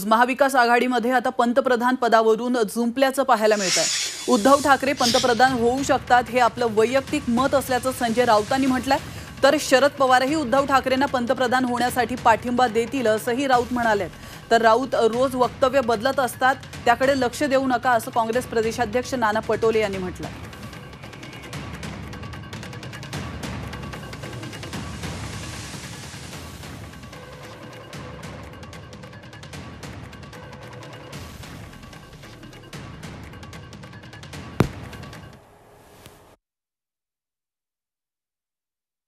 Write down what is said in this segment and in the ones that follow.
महाविकास आघाडीमध्ये आता पंतप्रधान पदावरून जुंपल्याचं पाहायला मिळत आहे। उद्धव ठाकरे पंतप्रधान होऊ शकतात हे आपलं वैयक्तिक मत असल्याचं संजय राऊतांनी म्हटलंय। तर शरद पवारही उद्धव ठाकरेंना पंतप्रधान होण्यासाठी पाठिंबा देतील असंही राऊत म्हणाले। तर राऊत रोज वक्तव्य बदलत असतात, त्याकडे लक्ष देऊ नका असं काँग्रेस प्रदेशाध्यक्ष नाना पटोले यांनी म्हटलंय।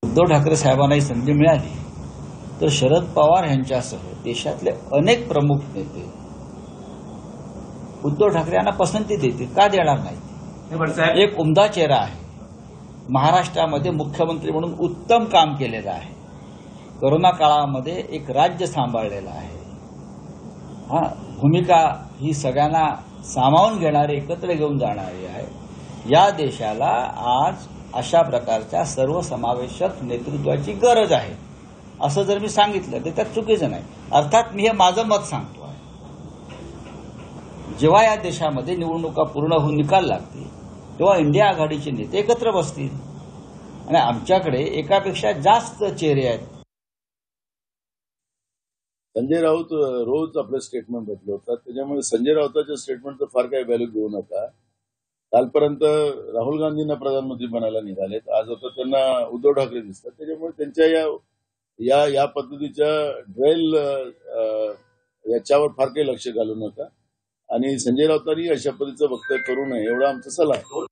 उद्धव ठाकरे साहेबांनाही संधी मिळाली तर शरद पवार यांच्यासह देशातले अनेक प्रमुख नेते उद्धव ठाकरे यांना पसंती देतील, का देणार नाही? एक उमदा चेहरा आहे, महाराष्ट्रामध्ये मुख्यमंत्री म्हणून उत्तम काम केलेलं आहे, कोरोना काळामध्ये एक राज्य सांभाळलेलं आहे, भूमिका ही सगळ्यांना सामावून घेणारी, एकत्र घेऊन जाणारी आहे। या देशाला आज अशा प्रकारच्या सर्वसमावेशक नेतृत्वाची गरज आहे असं जर मी सांगितलं तर त्यात चुकीचं नाही। अर्थात मी हे माझं मत सांगतो आहे। जेव्हा या देशामध्ये निवडणुका पूर्ण होऊन निकाल लागतील तेव्हा इंडिया आघाडीचे नेते एकत्र बसतील आणि आमच्याकडे एकापेक्षा जास्त चेहरे आहेत। संजय राऊत रोज आपले स्टेटमेंट बदलवतात, त्याच्यामुळे संजय राऊताच्या स्टेटमेंटचं फार काही व्हॅल्यू घेऊ नका। कालपर्यंत राहुल गांधींना प्रधानमंत्री बनायला निघालेत, आज आता त्यांना उद्धव ठाकरे दिसतात, त्याच्यामुळे त्यांच्या या पद्धतीच्या ड्रेल याच्यावर फार काही लक्ष घालू नका आणि संजय राऊतांनी अशा पद्धतीचं वक्तव्य करू नये एवढा आमचा सल्ला आहे।